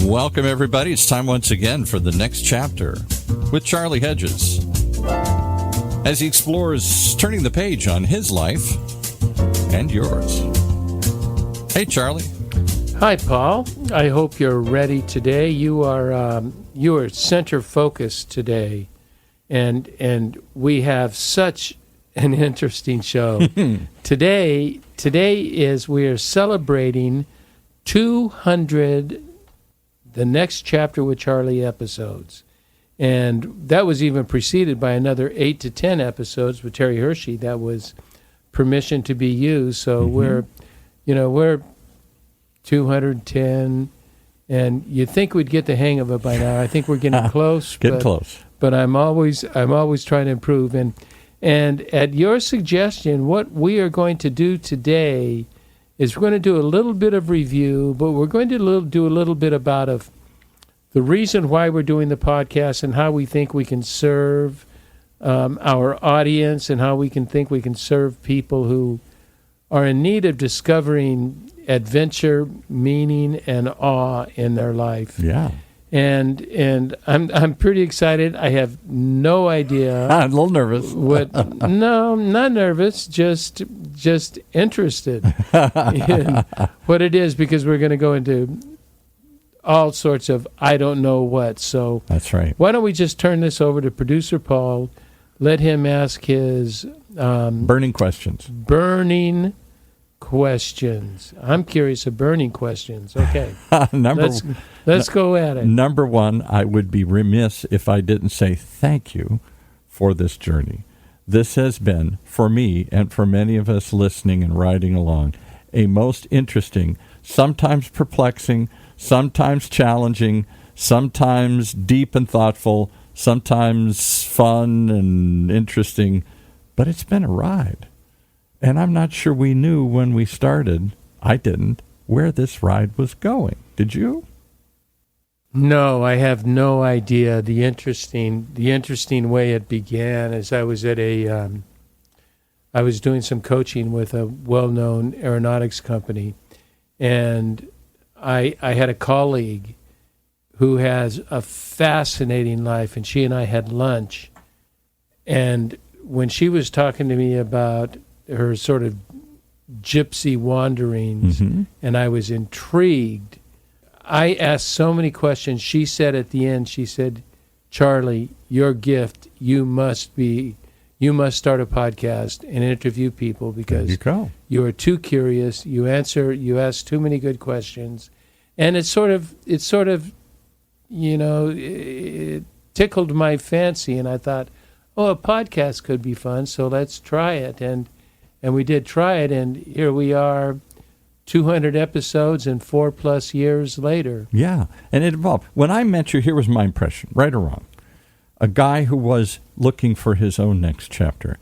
Welcome, everybody. It's time once again for the next chapter with Charlie Hedges as he explores turning the page on his life and yours. Hey, Charlie. Hi, Paul. I hope you're ready today. You are center focused today, and we have such an interesting show. Today is we are celebrating 200 the next chapter with Charlie episodes. And that was even preceded by another 8 to 10 episodes with Terry Hershey. That was permission to be used. So we're 210, and you'd think we'd get the hang of it by now. I think we're getting close. Close. But I'm always trying to improve. And at your suggestion, what we are going to do today is we're going to do a little bit of review, but we're going to do a little bit about the reason why we're doing the podcast and how we think we can serve our audience and how we can serve people who are in need of discovering adventure, meaning, and awe in their life. Yeah. And I'm pretty excited. I have no idea. I'm a little nervous. No, I'm not nervous. Just interested in what it is, because we're going to go into all sorts of I don't know what. So that's right. Why don't we just turn this over to producer Paul? Let him ask his burning questions. Burning questions. I'm curious of burning questions. Okay. Let's go at it. Number one, I would be remiss if I didn't say thank you for this journey. This has been, for me and for many of us listening and riding along, a most interesting, sometimes perplexing, sometimes challenging, sometimes deep and thoughtful, sometimes fun and interesting, but it's been a ride. And I'm not sure we knew when we started, I didn't, where this ride was going. Did you? No, I have no idea. The interesting way it began is I was at I was doing some coaching with a well-known aeronautics company, and I had a colleague who has a fascinating life, and she and I had lunch. And when she was talking to me about her sort of gypsy wanderings, and I was intrigued, I asked so many questions. She said at the end, she said, Charlie, your gift, you must start a podcast and interview people because you are too curious. You ask too many good questions. And it tickled my fancy, and I thought, a podcast could be fun, so let's try it. And we did try it, and here we are, 200 episodes and 4+ years later. Yeah, and it evolved. When I met you, here was my impression, right or wrong. A guy who was looking for his own next chapter.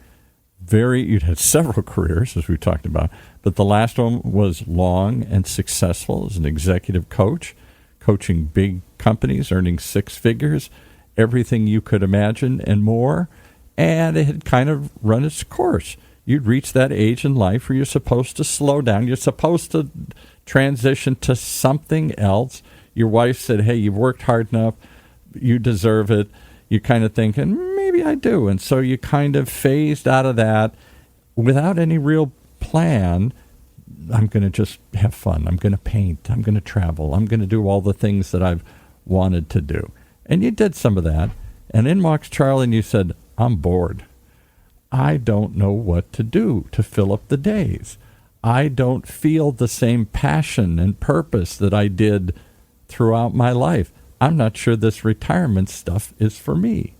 You'd had several careers, as we talked about, but the last one was long and successful as an executive coach, coaching big companies, earning 6 figures, everything you could imagine and more, and it had kind of run its course. You'd reach that age in life where you're supposed to slow down. You're supposed to transition to something else. Your wife said, hey, you've worked hard enough. You deserve it. You're kind of thinking, maybe I do. And so you kind of phased out of that without any real plan. I'm going to just have fun. I'm going to paint. I'm going to travel. I'm going to do all the things that I've wanted to do. And you did some of that. And in walks Charlie, and you said, I'm bored. I don't know what to do to fill up the days. I don't feel the same passion and purpose that I did throughout my life. I'm not sure this retirement stuff is for me.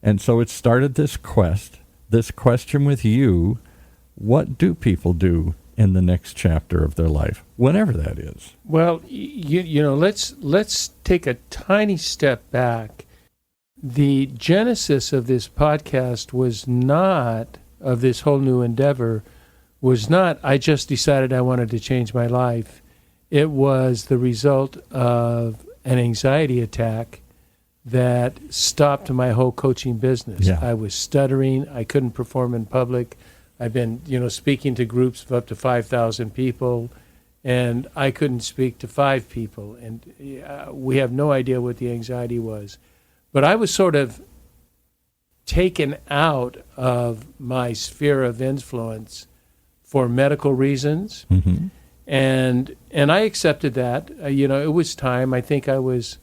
And so it started this quest, this question with you, what do people do in the next chapter of their life, whenever that is? Well, let's take a tiny step back. The genesis of this podcast of this whole new endeavor, was not, I just decided I wanted to change my life. It was the result of an anxiety attack that stopped my whole coaching business. Yeah. I was stuttering. I couldn't perform in public. I've been, speaking to groups of up to 5,000 people, and I couldn't speak to 5 people, and we have no idea what the anxiety was. But I was sort of taken out of my sphere of influence for medical reasons, Mm-hmm. and I accepted that. It was time. I think I was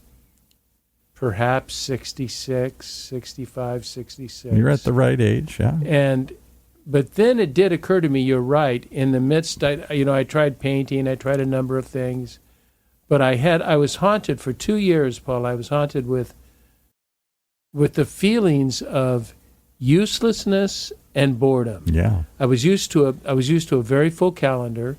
perhaps 66, 65, 66. You're at the right age, yeah. But then it did occur to me, you're right, in the midst, I tried painting, I tried a number of things, but I was haunted for 2 years, Paul. I was haunted with the feelings of uselessness and boredom. Yeah. I was used to a very full calendar,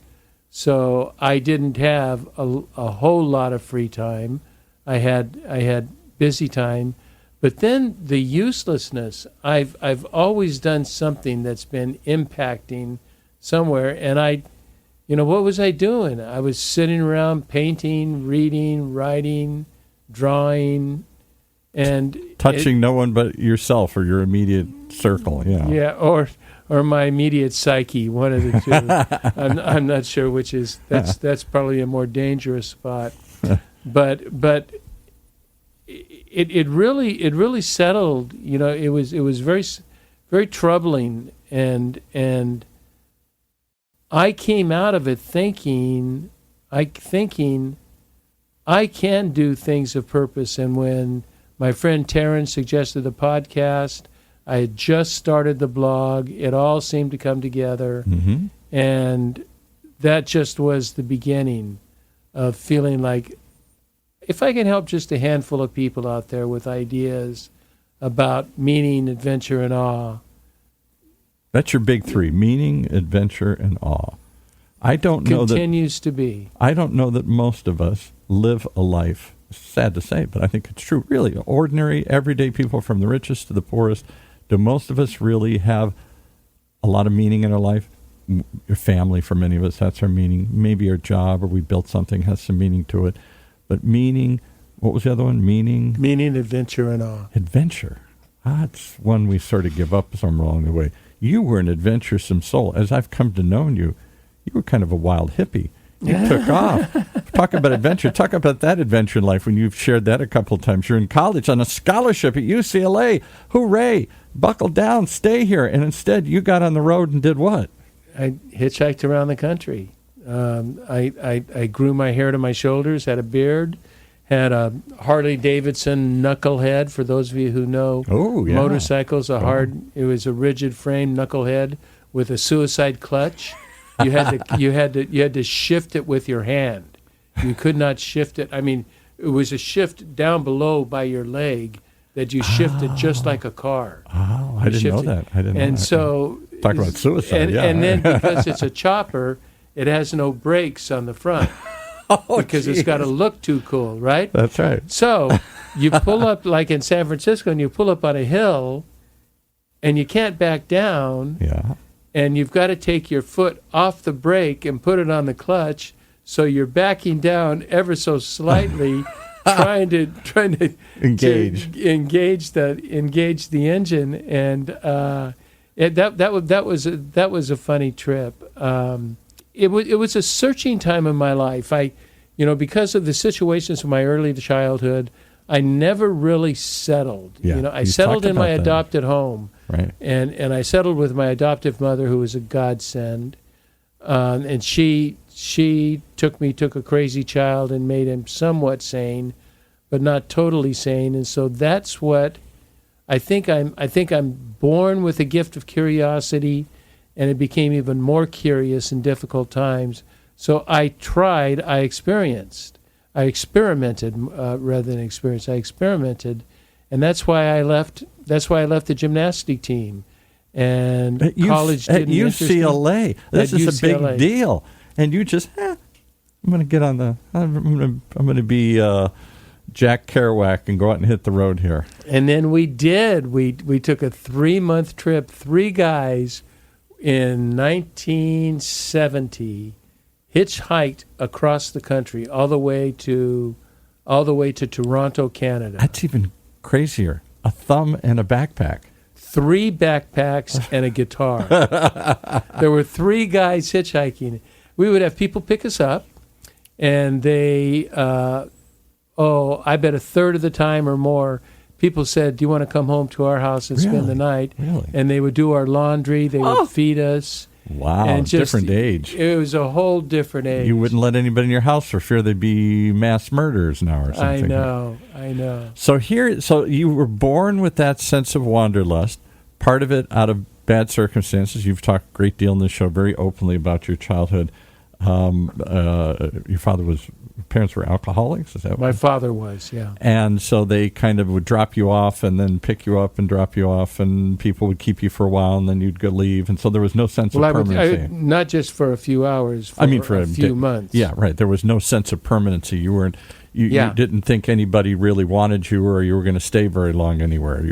so I didn't have a whole lot of free time. I had busy time, but then the uselessness. I've always done something that's been impacting somewhere, and what was I doing? I was sitting around painting, reading, writing, drawing, and Touching no one but yourself or your immediate circle, yeah. Yeah, or my immediate psyche, one of the two. I'm not sure which is. That's probably a more dangerous spot. But it really settled. It was very very troubling, and I came out of it thinking I can do things of purpose. And when my friend Terrence suggested the podcast, I had just started the blog. It all seemed to come together. Mm-hmm. And that just was the beginning of feeling like if I can help just a handful of people out there with ideas about meaning, adventure, and awe. That's your big 3, meaning, adventure, and awe. I don't know that most of us live a life, sad to say, but I think it's true, really, ordinary, everyday people from the richest to the poorest. Do most of us really have a lot of meaning in our life? Your family, for many of us, that's our meaning. Maybe our job, or we built something, has some meaning to it. But meaning, what was the other one? Meaning, adventure, and awe. Adventure. That's one we sort of give up somewhere along the way. You were an adventuresome soul. As I've come to know you, you were kind of a wild hippie. You took off. Talk about adventure. Talk about that adventure in life when you've shared that a couple of times. You're in college on a scholarship at UCLA. Hooray. Buckle down. Stay here. And instead, you got on the road and did what? I hitchhiked around the country. I grew my hair to my shoulders, had a beard, had a Harley Davidson knucklehead. For those of you who know motorcycles, it was a rigid frame knucklehead with a suicide clutch. You had to shift it with your hand. You could not shift it. I mean, it was a shift down below by your leg that you shifted just like a car. Oh, I didn't know that. And so talk about suicide. And then because it's a chopper, it has no brakes on the front. Because it's got to look too cool, right? That's right. So you pull up, like in San Francisco, and you pull up on a hill, and you can't back down. Yeah. And you've got to take your foot off the brake and put it on the clutch, so you're backing down ever so slightly, trying to engage the engine, and that was a funny trip. It was a searching time in my life. Because of the situations of my early childhood, I never really settled. Yeah, I settled in my adopted home. Right. And I settled with my adoptive mother, who was a godsend. And she took a crazy child and made him somewhat sane, but not totally sane. And so that's what I think I'm born with a gift of curiosity, and it became even more curious in difficult times. So I experimented rather than experienced. I experimented, and that's why I left. That's why I left the gymnastic team, and college didn't interest me. UCLA. This is a big deal, and you just I'm going to get on the. I'm going to be Jack Kerouac and go out and hit the road here. And then we did. We took a 3-month trip, 3 guys, in 1970. Hitchhiked across the country all the way to Toronto, Canada. That's even crazier. A thumb and a backpack. 3 backpacks and a guitar. There were 3 guys hitchhiking. We would have people pick us up. And they, I bet a third of the time or more, people said, do you want to come home to our house and spend the night? Really? And they would do our laundry. They would feed us. Wow, and just, different age. It was a whole different age. You wouldn't let anybody in your house for fear there'd be mass murders now or something. I know. So you were born with that sense of wanderlust, part of it out of bad circumstances. You've talked a great deal in this show very openly about your childhood. Your parents were alcoholics? Is that My father was, yeah. And so they kind of would drop you off and then pick you up and drop you off, and people would keep you for a while, and then you'd go leave. And so there was no sense of permanency. Not just for a few hours, for a few months. Yeah, right. There was no sense of permanency. You didn't think anybody really wanted you or you were going to stay very long anywhere.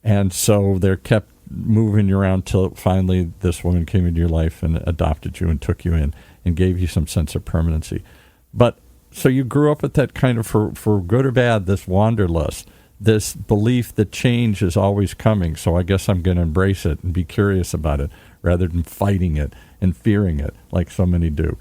And so they kept moving you around till finally this woman came into your life and adopted you and took you in and gave you some sense of permanency. But so you grew up with that kind of, for good or bad, this wanderlust, this belief that change is always coming. So I guess I'm going to embrace it and be curious about it rather than fighting it and fearing it like so many do.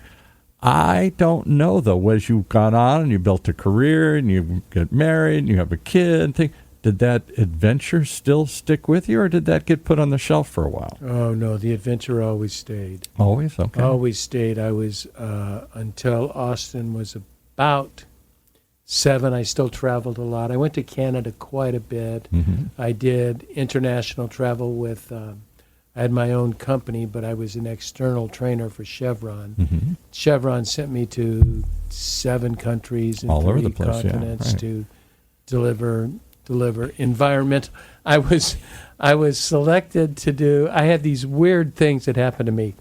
I don't know, though, as you've gone on and you built a career and you get married and you have a kid and things, did that adventure still stick with you, or did that get put on the shelf for a while? Oh, no, the adventure always stayed. Always? Okay. Always stayed. I was, until Austin was about 7, I still traveled a lot. I went to Canada quite a bit. Mm-hmm. I did international travel with, I had my own company, but I was an external trainer for Chevron. Mm-hmm. Chevron sent me to 7 countries and all 3 over the place, continents right. to deliver environmental. I was selected to do. I had these weird things that happened to me.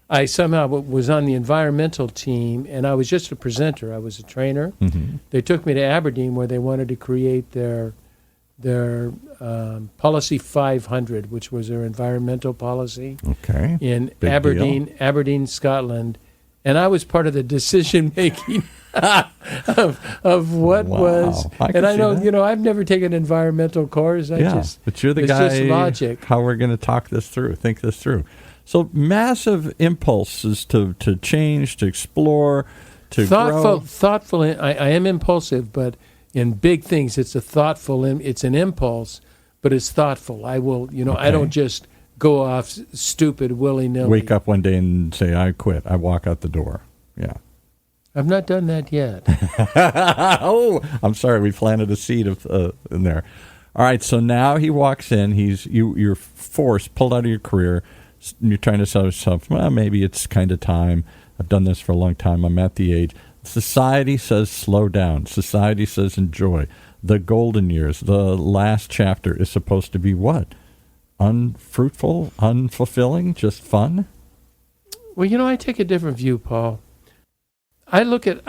I somehow was on the environmental team, and I was just a presenter. I was a trainer. Mm-hmm. They took me to Aberdeen, where they wanted to create their Policy 500, which was their environmental policy. Okay. In Big Aberdeen, Scotland, and I was part of the decision making of what was. I know, I've never taken an environmental course. But you're the it's guy. Just logic. How we're going to think this through. So massive impulses to change, to explore, to grow. Thoughtful. I am impulsive, but in big things, it's it's an impulse, but it's thoughtful. I will, Okay. I don't just go off stupid willy-nilly. Wake up one day and say, I quit. I walk out the door. Yeah. I've not done that yet. Oh, I'm sorry. We planted a seed in there. All right. So now he walks in. You're forced, pulled out of your career. You're trying to tell yourself, well, maybe it's kind of time. I've done this for a long time. I'm at the age. Society says slow down. Society says enjoy. The golden years, the last chapter is supposed to be what? Unfruitful, unfulfilling, just fun? Well, I take a different view, Paul. I look at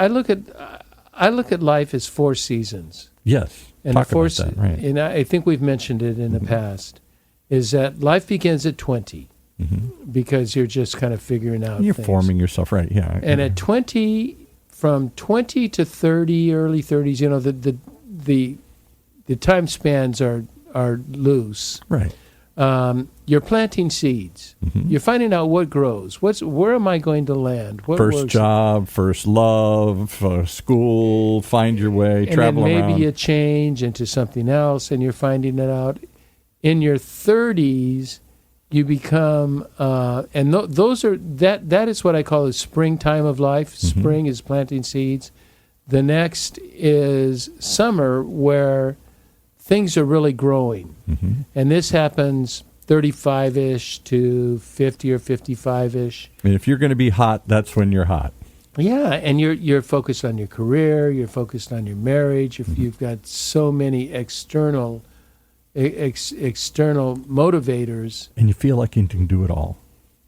life as 4 seasons. Yes. And talk about that, right. And I think we've mentioned it in the past, is that life begins at 20 because you're just kind of figuring out You're things. Forming yourself, right, yeah. And at 20, from 20 to 30, early 30s, the time spans are loose. Right. You're planting seeds. Mm-hmm. You're finding out what grows. Where am I going to land? What first works? Job, first love, school, find your way, and travel then around. maybe you change into something else, and you're finding it out. In your 30s, you become, and those are that is what I call the springtime of life. Mm-hmm. Spring is planting seeds. The next is summer, where things are really growing. Mm-hmm. And this happens 35-ish to 50 or 55-ish. I mean, if you're going to be hot, that's when you're hot. Yeah, and you're focused on your career, you're focused on your marriage, you've got so many external motivators. And you feel like you can do it all.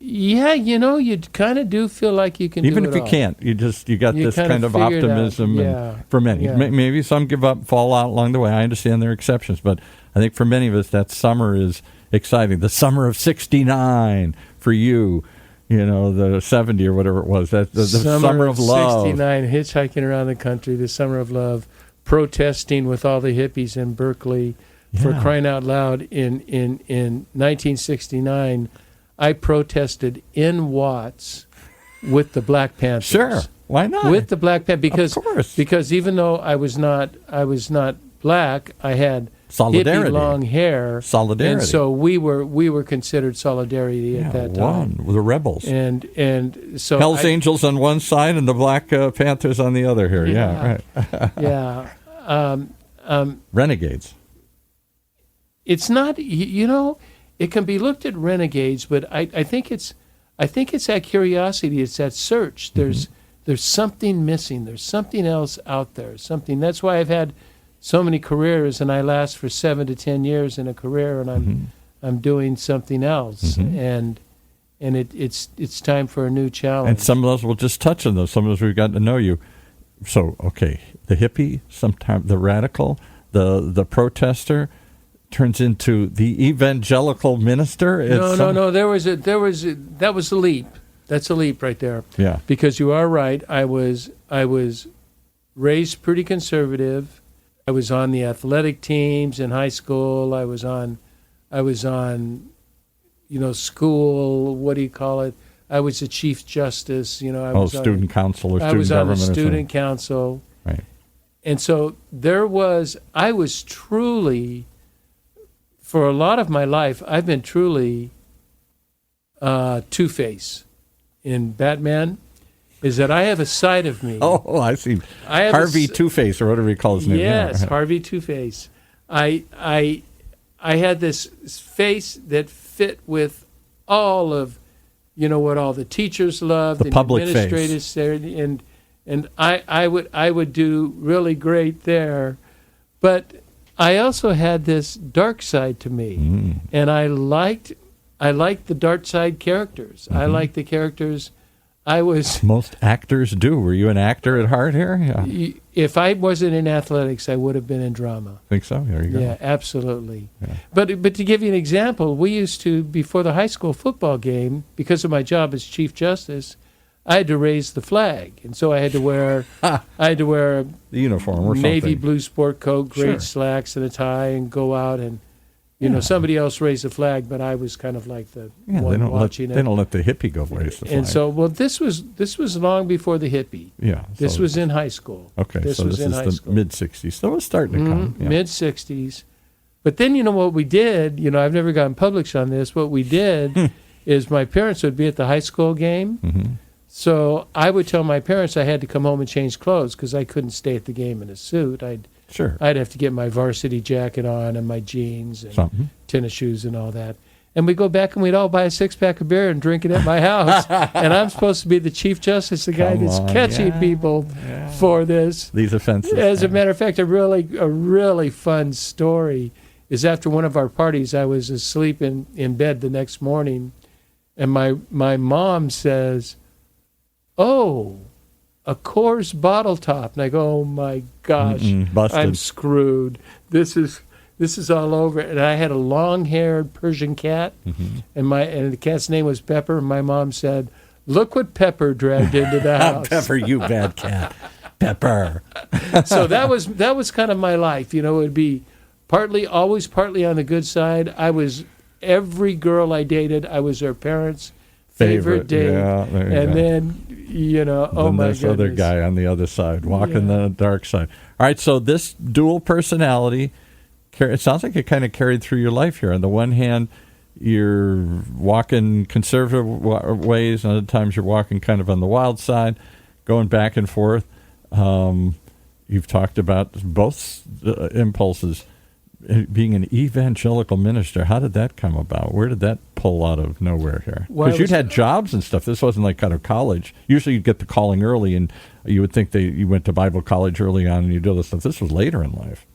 Yeah, you kind of do feel like you can Even do it if you all. can't, you got this kind of figure it out. optimism. Yeah. And for many, Yeah. maybe some give up, fall out along the way. I understand there are exceptions, but I think for many of us, that summer is exciting. The summer of '69 for you, the 70 or whatever it was. That the summer of love. '69, hitchhiking around the country, the summer of love, protesting with all the hippies in Berkeley. For crying out loud, in 1969, I protested in Watts with the Black Panthers. Sure. Why not? With the Black Panther, Of course. because even though I was not black, I had Solidarity. hippie long hair. Solidarity. And so we were considered solidarity at that time. One, the rebels. And so Hell's Angels on one side and the Black Panthers on the other here. Yeah, right. yeah. Renegades. It's not, it can be looked at renegades, but I think it's that curiosity. It's that search. There's something missing. There's something else out there. Something. That's why I've had so many careers, and I last for 7 to 10 years in a career, and I'm doing something else, and it's time for a new challenge. And some of those, we'll just touch on those. Some of those we've gotten to know you. So, okay, the hippie, sometimes the radical, the protester, turns into the evangelical minister. No. That was a leap. That's a leap right there. Yeah. Because you are right. I was raised pretty conservative. I was on the athletic teams in high school. I was on, school. What do you call it? I was a chief justice. I was student council or I student was on the government. student council. Right. And so I was truly, for a lot of my life, I've been truly Two-Face in Batman. Is that I have a side of me. Oh, I see. Harvey Two-Face, or whatever he calls his name. Yes, Yeah. Harvey Two-Face. I had this face that fit with all of, what all the teachers loved, The public administrators said, and I would do really great there, but I also had this dark side to me, and I liked the dark side characters. I liked the characters. Most actors do. Were you an actor at heart here? Yeah. If I wasn't in athletics, I would have been in drama. Think so? There you go. Yeah, absolutely. Yeah. But to give you an example, we used to, before the high school football game, because of my job as Chief Justice, I had to raise the flag, and so I had to wear The uniform or navy something. blue sport coat, great Sure. slacks, and a tie, and go out and. Somebody else raised the flag, but I was kind of like the one watching it. They don't let the hippie go raise the flag. And so, this was long before the hippie. Yeah. This was in high school. Okay, this so was this in is high the school. mid-'60s. So it's starting to come. Yeah. Mid-'60s. But then, what we did, I've never gotten published on this. What we did is my parents would be at the high school game. So I would tell my parents I had to come home and change clothes because I couldn't stay at the game in a suit. Sure. I'd have to get my varsity jacket on and my jeans and tennis shoes and all that. And we'd go back and we'd all buy a six-pack of beer and drink it at my house. And I'm supposed to be the Chief Justice, the guy that's catching people for this. These offenses. As a matter of fact, a really fun story is after one of our parties, I was asleep in bed the next morning, and my mom says, "Oh, a Coors bottle top." And I go, "Oh my gosh, busted. I'm screwed. This is all over." And I had a long-haired Persian cat, and the cat's name was Pepper. And my mom said, "Look what Pepper dragged into the house." Pepper, you bad cat. Pepper. So that was kind of my life. It would be always partly on the good side. Every girl I dated, I was their parents' favorite date. Yeah, there you and go. then, oh my this goodness. other guy on the other side, walking the dark side. All right, so this dual personality, it sounds like it kind of carried through your life here. On the one hand, you're walking conservative ways, and other times you're walking kind of on the wild side, going back and forth. You've talked about both impulses. Being an evangelical minister, how did that come about? Where did that pull out of nowhere here? Because you'd had jobs and stuff. This wasn't like kind of college. Usually you'd get the calling early, and you would think you went to Bible college early on and you do all this stuff. This was later in life.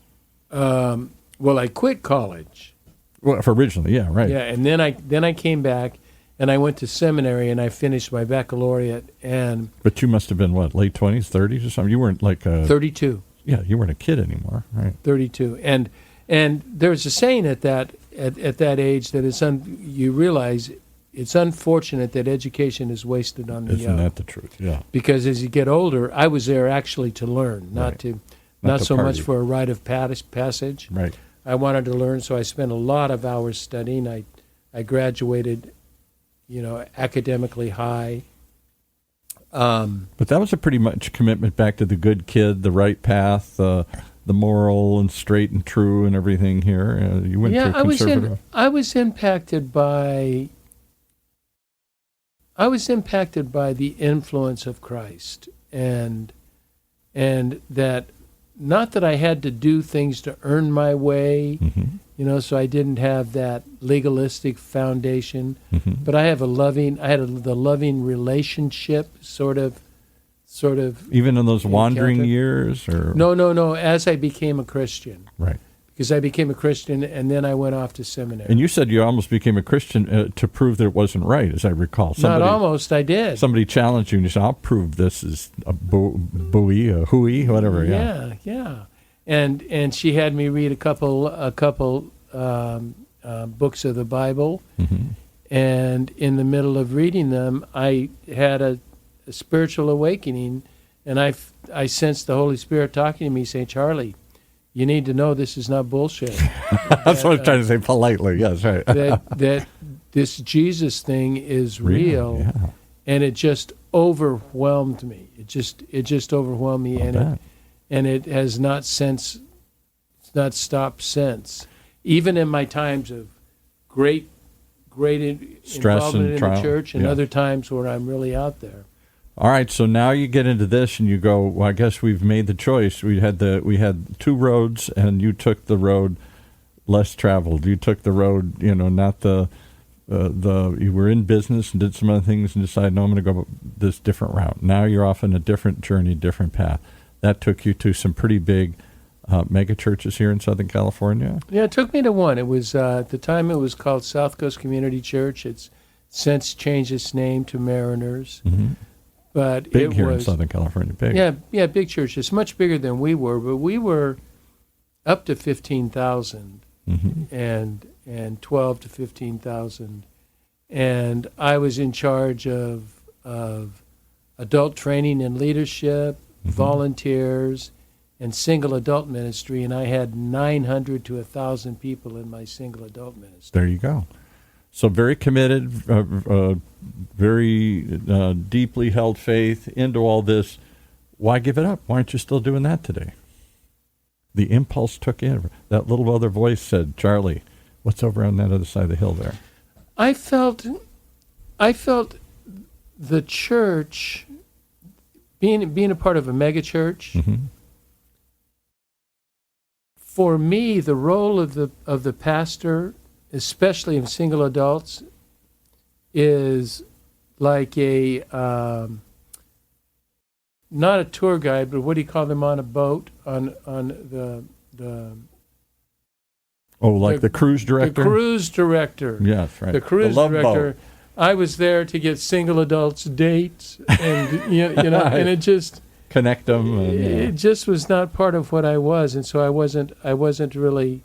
Well, I quit college. Well, originally, yeah, right. Yeah, and then I came back, and I went to seminary, and I finished my baccalaureate. But you must have been, what, late 20s, 30s or something? You weren't like 32. Yeah, you weren't a kid anymore, right? 32. And there's a saying at that age that you realize it's unfortunate that education is wasted on the young. Isn't that the truth? Yeah. Because as you get older, I was there actually to learn, not to so party. much for a rite of passage. Right. I wanted to learn, so I spent a lot of hours studying. I graduated, academically high. But that was a pretty much commitment back to the good kid, the right path, the moral and straight and true and everything here. You went to conservative. I was impacted by the influence of Christ, and that, not that I had to do things to earn my way, so I didn't have that legalistic foundation, but I have the loving relationship sort of. Even in those wandering years, or no. As I became a Christian, right? Because I became a Christian, and then I went off to seminary. And you said you almost became a Christian to prove that it wasn't right, as I recall. Not almost, I did. Somebody challenged you, and you said, "I'll prove this is a buoy, a hooey, whatever." Yeah. And she had me read a couple books of the Bible, and in the middle of reading them, I had a spiritual awakening, and I sensed the Holy Spirit talking to me, saying, "Charlie, you need to know this is not bullshit." That's what I'm trying to say politely. Yes, right. that this Jesus thing is real, and it just overwhelmed me. It just overwhelmed me, and it has not stopped since. Even in my times of great stress involvement and in trial. the church, and other times where I'm really out there. All right, so now you get into this, and you go, well, I guess we've made the choice. We had two roads, and you took the road less traveled. You took the road, not the you were in business and did some other things and decided, no, I'm going to go this different route. Now you're off on a different journey, different path. That took you to some pretty big mega churches here in Southern California. Yeah, it took me to one. It was at the time it was called South Coast Community Church. It's since changed its name to Mariners. But big it here was, in Southern California, big. Yeah, big church. It's much bigger than we were, but we were up to 15,000 and 12 to 15,000, and I was in charge of adult training and leadership, volunteers, and single adult ministry, and I had 900 to 1,000 people in my single adult ministry. There you go. So very committed, very deeply held faith into all this. Why give it up? Why aren't you still doing that today? The impulse took in. That little other voice said, "Charlie, what's over on that other side of the hill there?" I felt the church, being a part of a mega church. For me, the role of the pastor, especially in single adults, is like a not a tour guide, but what do you call them on a boat on the the cruise director. The cruise director. Yes, right. The cruise director. Boat. I was there to get single adults dates, and and it just connect them. It just was not part of what I was, and so I wasn't really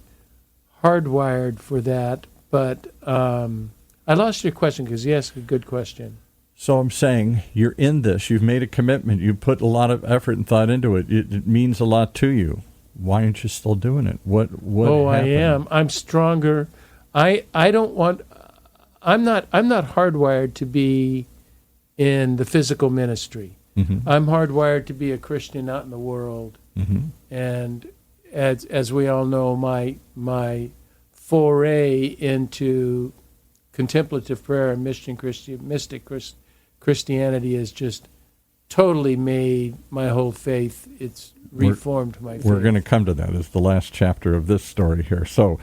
hardwired for that. But I lost your question because you asked a good question. So I'm saying you're in this. You've made a commitment. You put a lot of effort and thought into it. It means a lot to you. Why aren't you still doing it? What happened? I am. I'm stronger. I don't want. I'm not hardwired to be in the physical ministry. I'm hardwired to be a Christian out in the world. And as we all know, my foray into contemplative prayer and mystic Christianity has just totally made my whole faith. It's reformed my faith. We're going to come to that as the last chapter of this story here. So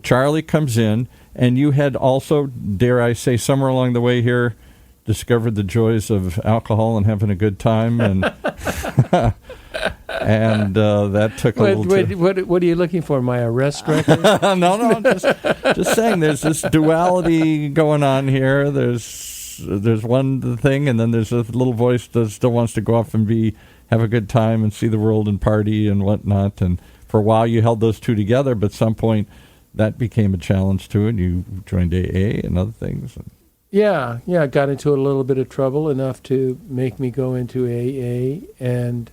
Charlie comes in, and you had also, dare I say, somewhere along the way here, discovered the joys of alcohol and having a good time, and and that took a little. What are you looking for? My arrest record? No, I'm just saying. There's this duality going on here. There's one thing, and then there's a little voice that still wants to go off and have a good time and see the world and party and whatnot. And for a while, you held those two together, but at some point, that became a challenge too, and you joined AA and other things. Yeah, I got into a little bit of trouble, enough to make me go into AA. And,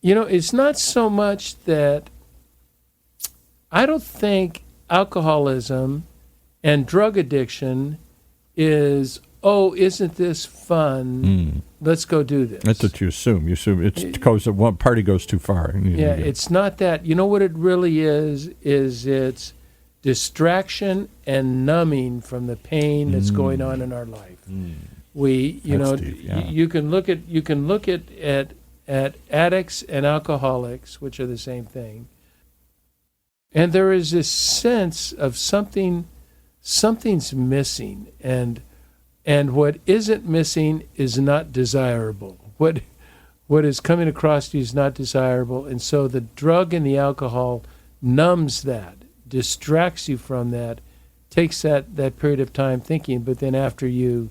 it's not so much that I don't think alcoholism and drug addiction is, isn't this fun let's go do this. That's what you assume. You assume it's because one party goes too far. Yeah, it's not that. You know what it really is it's distraction and numbing from the pain that's going on in our life. That's deep, yeah. You can look at addicts and alcoholics, which are the same thing, and there is this sense of something's missing, and what isn't missing is not desirable. What is coming across you is not desirable, and so the drug and the alcohol numbs that, distracts you from that, takes that period of time thinking, but then after you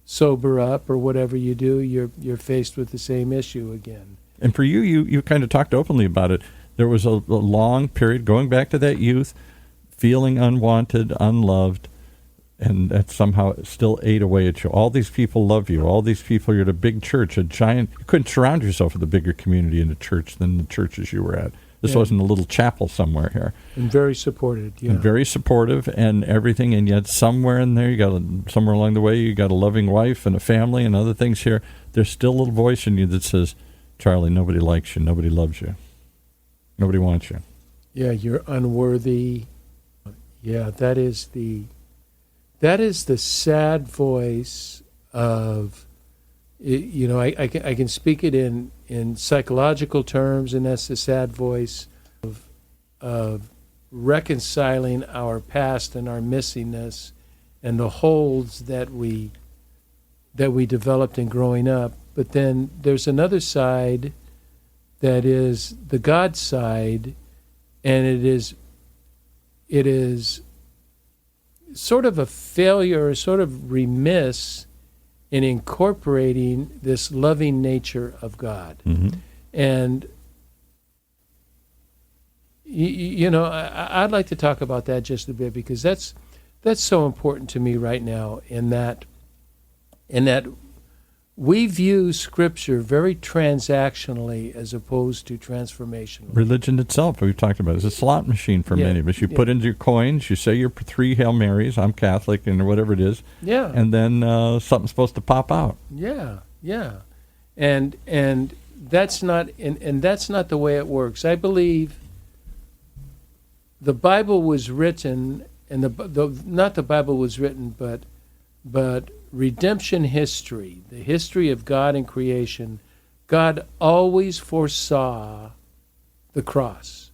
sober up or whatever you do, you're faced with the same issue again. And for you kind of talked openly about it. There was a long period going back to that youth, feeling unwanted, unloved, and that somehow still ate away at you. All these people love you. All these people, you're at a big church, a giant. You couldn't surround yourself with a bigger community in a church than the churches you were at. This wasn't a little chapel somewhere here. And very supported, yeah. And very supportive and everything, and yet somewhere in there, somewhere along the way, you got a loving wife and a family and other things here. There's still a little voice in you that says, Charlie, nobody likes you, nobody loves you, nobody wants you. Yeah, you're unworthy. Yeah, that is the sad voice of, I can speak it in psychological terms, and that's the sad voice of reconciling our past and our missingness and the holes that we developed in growing up. But then there's another side that is the God side, and it is sort of a failure, sort of remiss in incorporating this loving nature of God. Mm-hmm. And, I'd like to talk about that just a bit, because that's so important to me right now, in that we view Scripture very transactionally as opposed to transformationally. Religion itself, we've talked about, is a slot machine for many of us. You put in your coins, you say your 3 Hail Marys, I'm Catholic, and whatever it is, and then something's supposed to pop out. Yeah, and that's not that's not the way it works. I believe the Bible was written, and not the Bible was written, but redemption history, the history of God and creation. God always foresaw the cross,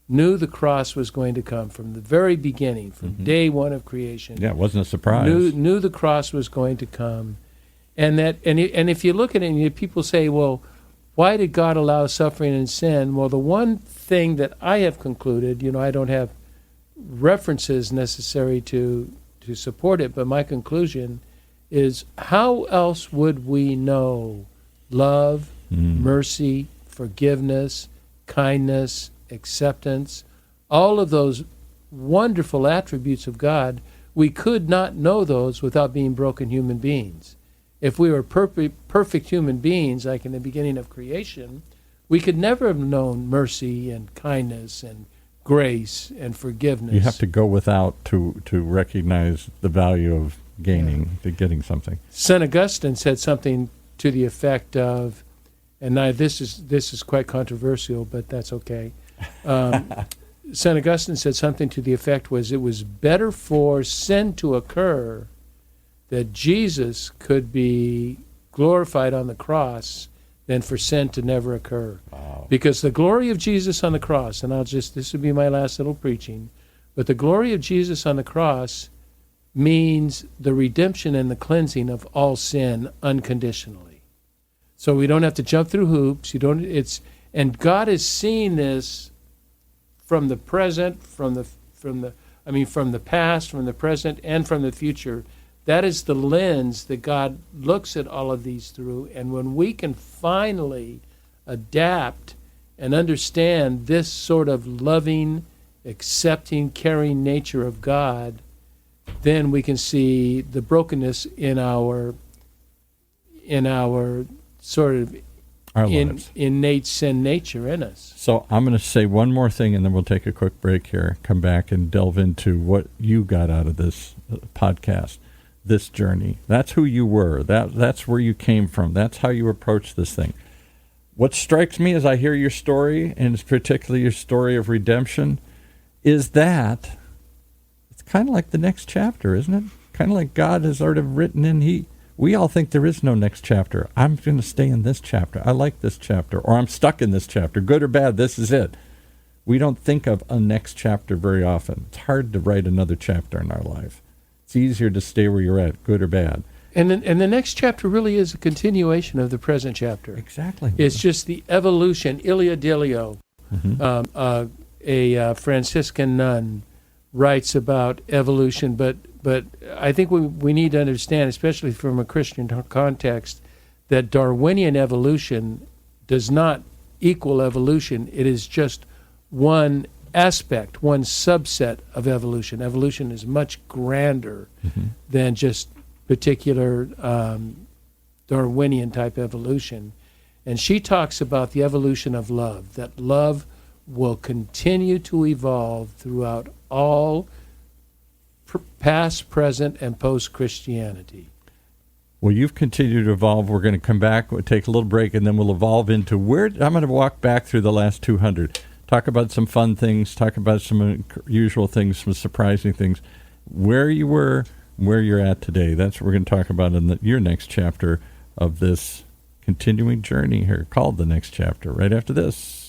knew the cross was going to come from the very beginning, from day one of creation. Yeah, it wasn't a surprise. Knew the cross was going to come, and if you look at it, and people say, well, why did God allow suffering and sin? Well, the one thing that I have concluded, I don't have references necessary to support it, but my conclusion is, how else would we know love, mercy, forgiveness, kindness, acceptance, all of those wonderful attributes of God? We could not know those without being broken human beings. If we were perfect human beings, like in the beginning of creation, we could never have known mercy and kindness and grace and forgiveness. You have to go without to recognize the value of getting something. St. Augustine said something to the effect of, and now this is quite controversial, but that's okay. St. Augustine said something to the effect it was better for sin to occur, that Jesus could be glorified on the cross, than for sin to never occur. Wow. Because the glory of Jesus on the cross, and this would be my last little preaching, but the glory of Jesus on the cross means the redemption and the cleansing of all sin unconditionally. So we don't have to jump through hoops. And God is seeing this from the present, from the past, from the present, and from the future. That is the lens that God looks at all of these through. And when we can finally adapt and understand this sort of loving, accepting, caring nature of God, then we can see the brokenness in our sort of innate sin nature in us. So I'm going to say one more thing, and then we'll take a quick break here, come back and delve into what you got out of this podcast. this journey. That's who you were. That's where you came from. That's how you approach this thing. What strikes me as I hear your story, and particularly your story of redemption, is that it's kind of like the next chapter, isn't it? Kind of like God has already written in. We all think there is no next chapter. I'm going to stay in this chapter. I like this chapter. Or I'm stuck in this chapter. Good or bad, this is it. We don't think of a next chapter very often. It's hard to write another chapter in our life. It's easier to stay where you're at, good or bad. And the next chapter really is a continuation of the present chapter. Exactly. It's just the evolution. Ilia Delio, a Franciscan nun, writes about evolution, but I think we need to understand, especially from a Christian context, that Darwinian evolution does not equal evolution. It is just one aspect, one subset of evolution. Evolution is much grander than just particular Darwinian type evolution. And she talks about the evolution of love, that love will continue to evolve throughout all past, present, and post-Christianity. Well, you've continued to evolve. We're going to come back, we'll take a little break, and then we'll evolve into where I'm going to walk back through the last 200. Talk about some fun things, talk about some unusual things, some surprising things, where you were, where you're at today. That's what we're going to talk about in your next chapter of this continuing journey here, called The Next Chapter, right after this.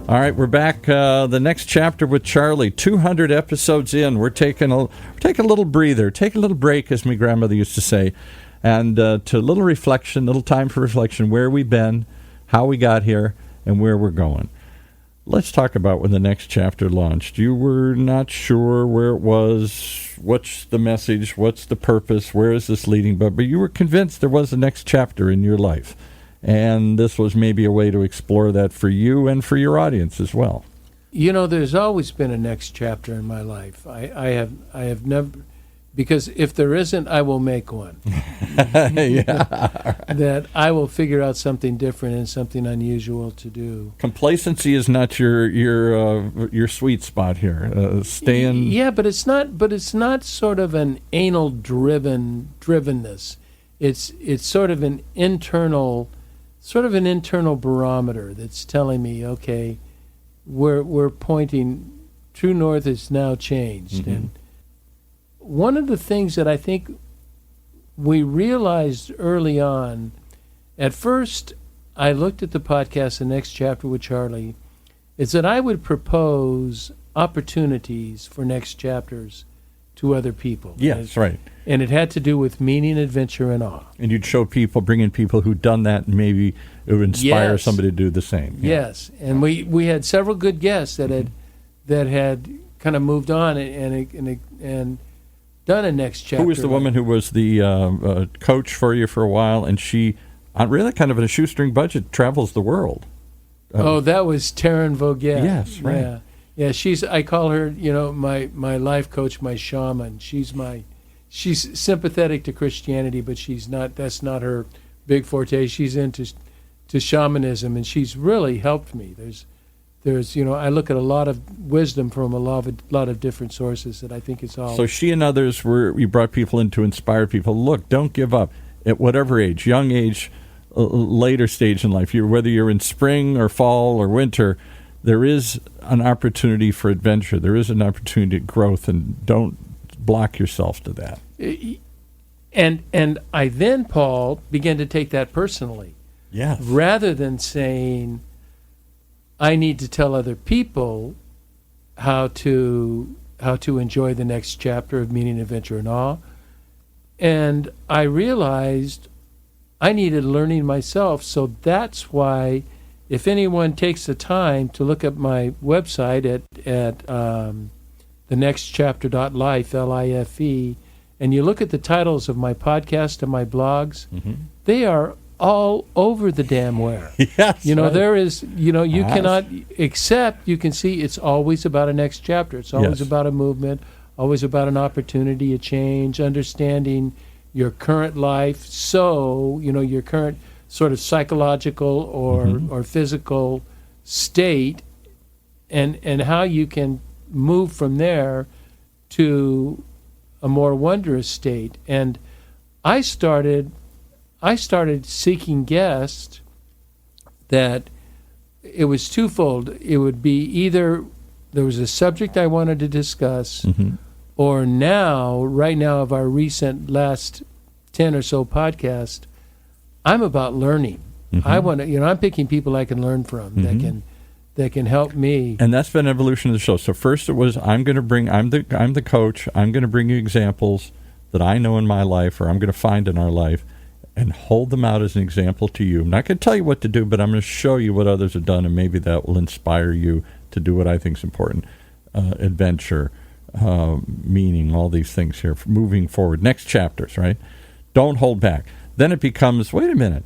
All right, we're back. The next chapter with Charlie. 200 episodes in. We're taking a little breather, take a little break, as my grandmother used to say, and to a little reflection, little time for reflection, where we've been, how we got here, and where we're going. Let's talk about when the next chapter launched. You were not sure where it was, what's the message, what's the purpose, where is this leading, but you were convinced there was a next chapter in your life. And this was maybe a way to explore that for you and for your audience as well. You know, there's always been a next chapter in my life. I have never, because if there isn't, I will make one. That I will figure out something different and something unusual to do. Complacency is not your sweet spot here. Staying. Yeah, but it's not. But it's not sort of an anal drivenness. It's sort of an internal barometer that's telling me, okay, we're pointing, true north is now changed. And one of the things that I think we realized early on, at first I looked at the podcast, The Next Chapter with Charlie, is that I would propose opportunities for next chapters to other people. Yes, right. And it had to do with meaning, adventure, and awe. And you'd show people, bring in people who'd done that, and maybe it would inspire somebody to do the same. Yeah. Yes, and we had several good guests that had kind of moved on and done a next chapter. Who was the woman who was the coach for you for a while, and she, on really kind of a shoestring budget, travels the world? That was Taryn Voget. Yes, right. Yeah. Yeah, I call her, my life coach, my shaman. She's sympathetic to Christianity, but that's not her big forte. She's into shamanism, and she's really helped me. There's I look at a lot of wisdom from a lot of different sources that I think it's all. So she and others you brought people in to inspire people. Look, don't give up at whatever age, young age, later stage in life. Whether you're in spring or fall or winter, there is an opportunity for adventure. There is an opportunity to growth, and don't block yourself to that. And I then, Paul, began to take that personally. Yes. Rather than saying, I need to tell other people how to enjoy the next chapter of meaning, adventure, and awe. And I realized I needed learning myself, so that's why, if anyone takes the time to look at my website at thenextchapter.life, L-I-F-E, and you look at the titles of my podcast and my blogs, they are all over the damn where. Yes, right. There is, you cannot, except you can see it's always about a next chapter. It's always about a movement, always about an opportunity, a change, understanding your current life, so your current sort of psychological or physical state, and how you can move from there to a more wondrous state. And I started seeking guests that it was twofold. It would be either there was a subject I wanted to discuss, or right now of our recent last 10 or so podcasts, I'm about learning. I want to, I'm picking people I can learn from that can help me. And that's been evolution of the show. So first it was, I'm the coach. I'm going to bring you examples that I know in my life, or I'm going to find in our life, and hold them out as an example to you. I'm not going to tell you what to do, but I'm going to show you what others have done, and maybe that will inspire you to do what I think is important. Adventure, meaning, all these things here, moving forward. Next chapters, right? Don't hold back. Then it becomes, wait a minute,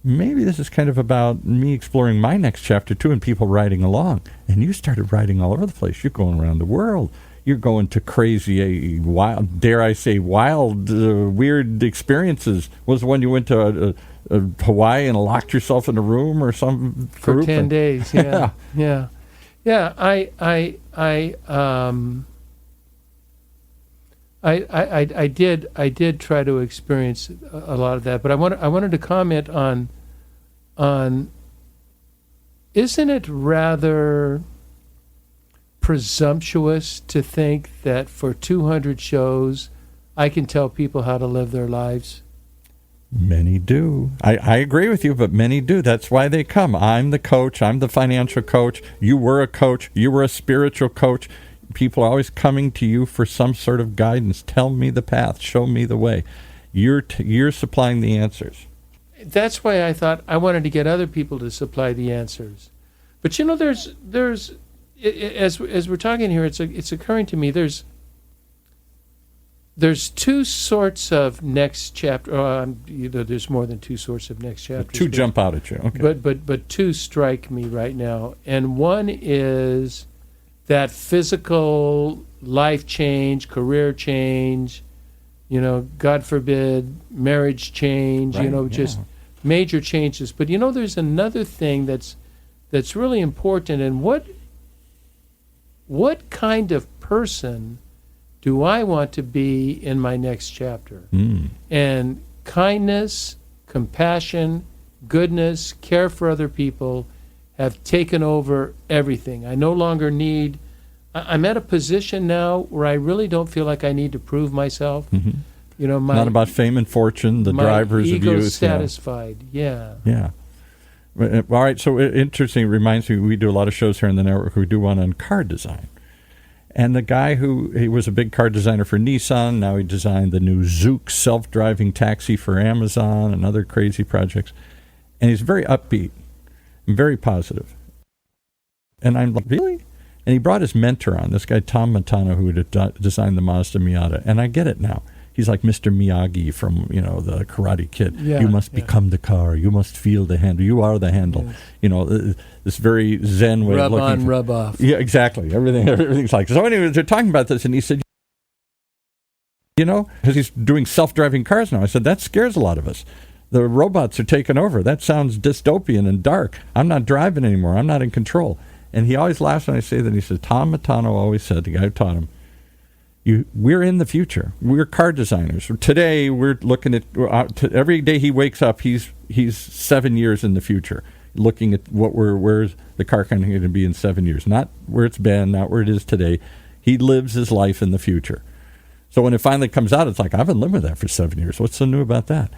maybe this is kind of about me exploring my next chapter too, and people riding along. And you started riding all over the place. You're going around the world. You're going to crazy, wild, dare I say, wild, weird experiences. Was the one you went to Hawaii and locked yourself in a room or some for group? 10 days? Yeah, yeah. I did try to experience a lot of that, but I wanted to comment on isn't it rather presumptuous to think that for 200 shows I can tell people how to live their lives? Many do. I agree with you, but many do. That's why they come. I'm the coach. I'm the financial coach. You were a coach. You were a spiritual coach. People are always coming to you for some sort of guidance. Tell me the path. Show me the way. You're supplying the answers. That's why I thought I wanted to get other people to supply the answers. But there's as we're talking here, it's occurring to me. There's two sorts of next chapter. There's more than two sorts of next chapters. Two jump out at you. Okay. But two strike me right now, and one is that physical life change, career change, God forbid, marriage change, right, just major changes. But there's another thing that's really important, and what kind of person do I want to be in my next chapter? And kindness, compassion, goodness, care for other people have taken over everything. I no longer need... I'm at a position now where I really don't feel like I need to prove myself. Not about fame and fortune, the drivers of youth. My ego's satisfied, yeah. Yeah. All right, so interesting. It reminds me, we do a lot of shows here in the network. We do one on car design. And the guy he was a big car designer for Nissan. Now he designed the new Zook self-driving taxi for Amazon and other crazy projects. And he's very upbeat and very positive. And I'm like, really? And he brought his mentor on, this guy Tom Matano, who had designed the Mazda Miata. And I get it now. He's like Mr. Miyagi from, the Karate Kid. Yeah, you must become the car. You must feel the handle. You are the handle. Yes. This very Zen way of looking. Rub on, rub off. Yeah, exactly. Everything's like... So anyway, they're talking about this, and he said, because he's doing self-driving cars now. I said, that scares a lot of us. The robots are taking over. That sounds dystopian and dark. I'm not driving anymore. I'm not in control. And he always laughs when I say that. He says, Tom Matano always said, the guy who taught him, we're in the future. We're car designers. Today, we're looking at... every day he wakes up, he's 7 years in the future, looking at where's the car going to be in 7 years. Not where it's been, not where it is today. He lives his life in the future. So when it finally comes out, it's like, I've been living with that for 7 years. What's so new about that?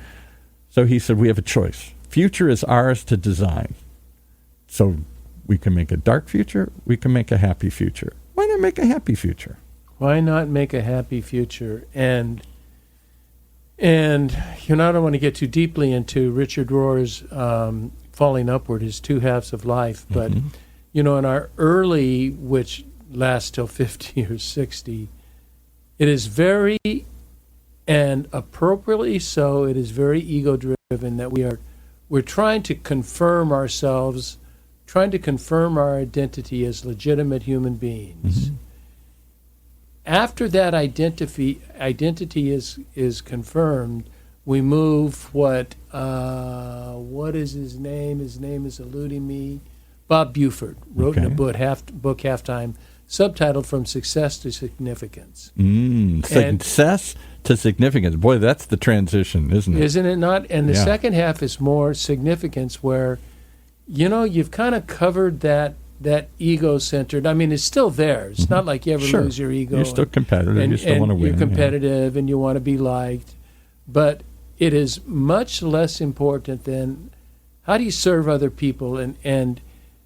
So he said, we have a choice. Future is ours to design. So we can make a dark future. We can make a happy future. Why not make a happy future? Why not make a happy future? And I don't want to get too deeply into Richard Rohr's Falling Upward, his two halves of life. But, in our early, which lasts till 50 or 60, it is very, and appropriately so, it is very ego-driven that we're trying to confirm ourselves, trying to confirm our identity as legitimate human beings. after that identity is confirmed, we move what is his name? His name is eluding me. Bob Buford wrote in a book Halftime, subtitled From Success to Significance. Success to significance. Boy, that's the transition, isn't it? Isn't it not? And the second half is more significance, where, you've kind of covered that ego-centered. I mean, it's still there. It's not like you ever lose your ego. You're still competitive. You still want to win. You're competitive and you want to be liked. But it is much less important than how do you serve other people. And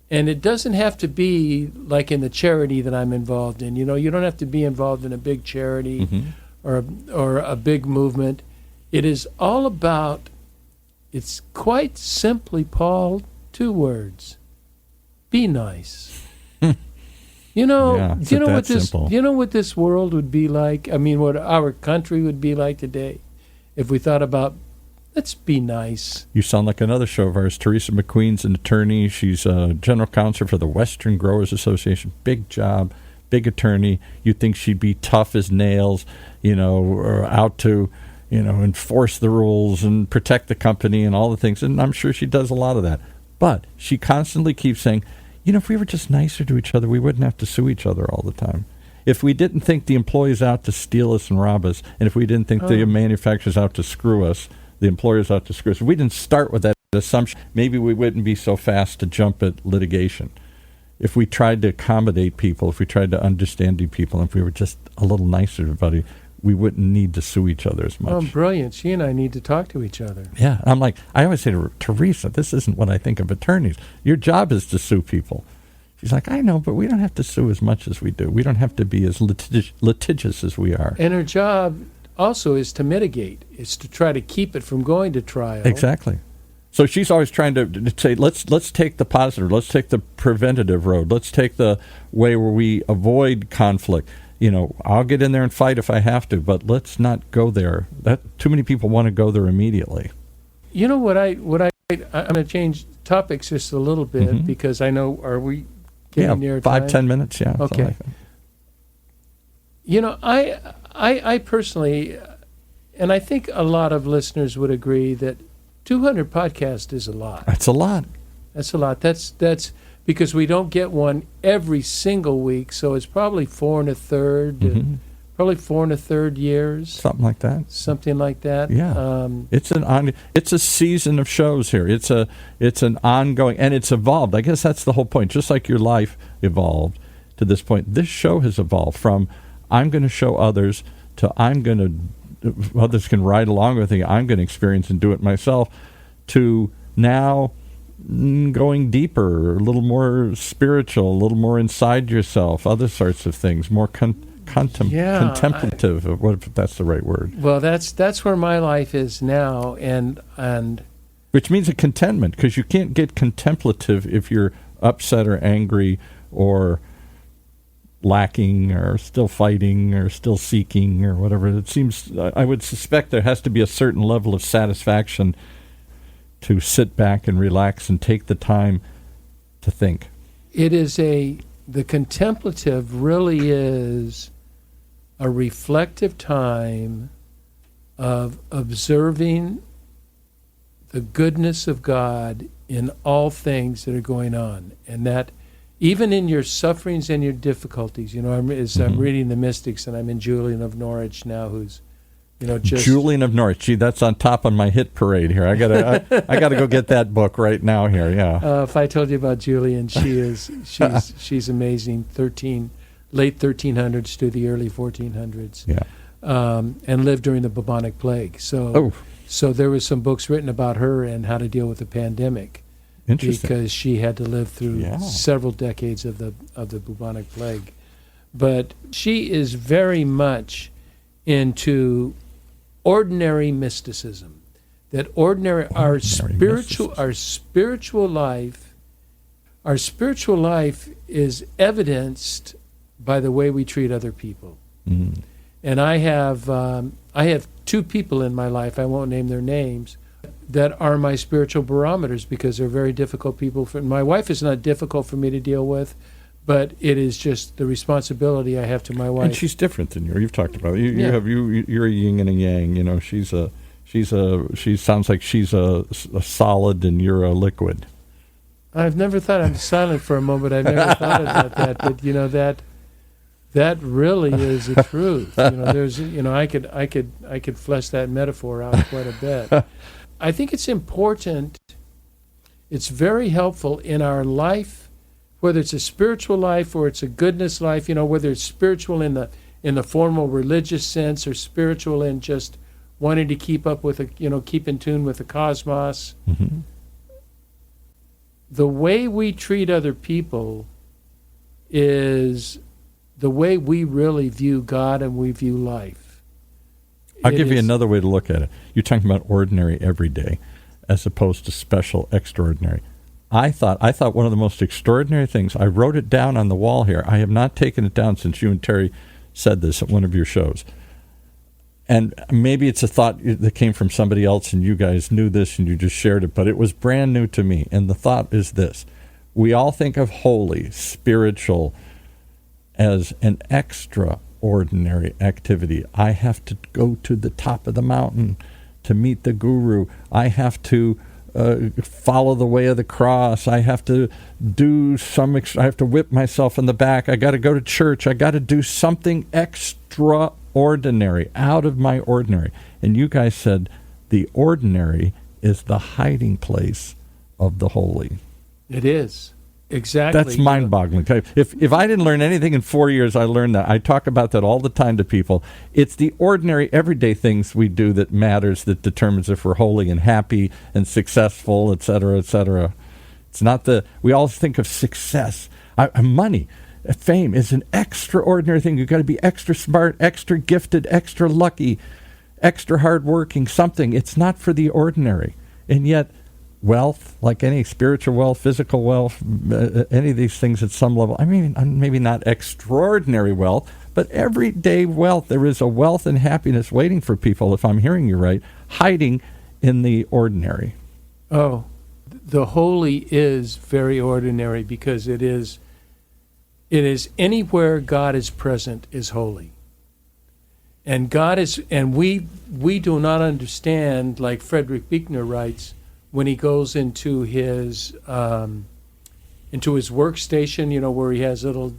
it doesn't have to be like in the charity that I'm involved in. You don't have to be involved in a big charity or a big movement. It is all about, it's quite simply, Paul, 2 words. Be nice. You know what this world would be like? I mean, what our country would be like today if we thought about, let's be nice. You sound like another show of ours. Teresa McQueen's an attorney. She's a general counsel for the Western Growers Association. Big job, big attorney. You'd think she'd be tough as nails, or out to, enforce the rules and protect the company and all the things. And I'm sure she does a lot of that. But she constantly keeps saying, if we were just nicer to each other, we wouldn't have to sue each other all the time. If we didn't think the employee's out to steal us and rob us, and if we didn't think the manufacturer's out to screw us, the employer's out to screw us, if we didn't start with that assumption, maybe we wouldn't be so fast to jump at litigation. If we tried to accommodate people, if we tried to understand people, if we were just a little nicer to everybody, we wouldn't need to sue each other as much. Oh, brilliant. She and I need to talk to each other. Yeah. I'm like, I always say to Teresa, this isn't what I think of attorneys. Your job is to sue people. She's like, I know, but we don't have to sue as much as we do. We don't have to be as litigious as we are. And her job also is to mitigate. It's to try to keep it from going to trial. Exactly. So she's always trying to say, let's take the positive. Let's take the preventative road. Let's take the way where we avoid conflict. I'll get in there and fight if I have to, but let's not go there. Too many people want to go there immediately. I'm going to change topics just a little bit because I know, are we getting near time? 5-10 minutes, yeah. Okay. I personally, and I think a lot of listeners would agree that 200 podcasts is a lot. That's a lot. That's a lot. That's because we don't get one every single week, so it's probably 4 1/3 years. Something like that. Something like that. Yeah. It's a season of shows here. It's an ongoing, and it's evolved. I guess that's the whole point. Just like your life evolved to this point, this show has evolved from I'm going to show others to others can ride along with me. I'm going to experience and do it myself, to now going deeper, a little more spiritual, a little more inside yourself, other sorts of things, more contemplative, what if that's the right word. Well, that's where my life is now, and which means a contentment, because you can't get contemplative if you're upset or angry or lacking or still fighting or still seeking or whatever. It seems, I would suspect there has to be a certain level of satisfaction to sit back and relax and take the time to think. The contemplative really is a reflective time of observing the goodness of God in all things that are going on, and that even in your sufferings and your difficulties, I'm reading the Mystics, and I'm in Julian of Norwich now, who's, just Julian of Norwich. Gee, that's on top of my hit parade here. I gotta go get that book right now here. Yeah. If I told you about Julian, she's amazing. Late 1300s to the early 1400s. Yeah. And lived during the bubonic plague. So there was some books written about her and how to deal with the pandemic. Interesting. Because she had to live through several decades of the bubonic plague. But she is very much into ordinary mysticism. That our spiritual life is evidenced by the way we treat other people. Mm. And I have 2 people in my life, I won't name their names, that are my spiritual barometers, because they're very difficult people. My wife is not difficult for me to deal with, but it is just the responsibility I have to my wife. And she's different than you. You've talked about it. Yeah. You're a yin and a yang. You know, she sounds like she's a solid and you're a liquid. I've never thought. I'm silent for a moment. I've never thought about that. But you know that really is the truth. You know, there's I could flesh that metaphor out quite a bit. I think it's important. It's very helpful in our life, whether it's a spiritual life or it's a goodness life. You know, whether it's spiritual in the formal religious sense or spiritual in just wanting to keep up with keep in tune with the cosmos. Mm-hmm. The way we treat other people is the way we really view God and we view life. I'll give you another way to look at it. You're talking about ordinary everyday as opposed to special extraordinary. I thought one of the most extraordinary things, I wrote it down on the wall here. I have not taken it down since you and Terry said this at one of your shows. And maybe it's a thought that came from somebody else and you guys knew this and you just shared it, but it was brand new to me. And the thought is this. We all think of holy, spiritual, as an extraordinary activity. I have to go to the top of the mountain to meet the guru. I have to follow the way of the cross. I have to do I have to whip myself in the back. I got to go to church. I got to do something extraordinary, out of my ordinary. And you guys said the ordinary is the hiding place of the holy. It is. Exactly. That's mind-boggling. If I didn't learn anything in 4 years, I learned that. I talk about that all the time to people. It's the ordinary, everyday things we do that matters, that determines if we're holy and happy and successful, et cetera, et cetera. It's not we all think of success. Money, fame is an extraordinary thing. You've got to be extra smart, extra gifted, extra lucky, extra hardworking, something. It's not for the ordinary. And yet, wealth, like any spiritual wealth, physical wealth, any of these things at some level, I mean, maybe not extraordinary wealth, but everyday wealth. There is a wealth and happiness waiting for people, if I'm hearing you right, hiding in the ordinary. Oh, the holy is very ordinary because it is anywhere God is present is holy. And we do not understand, like Frederick Buechner writes, when he goes into his workstation, where he has little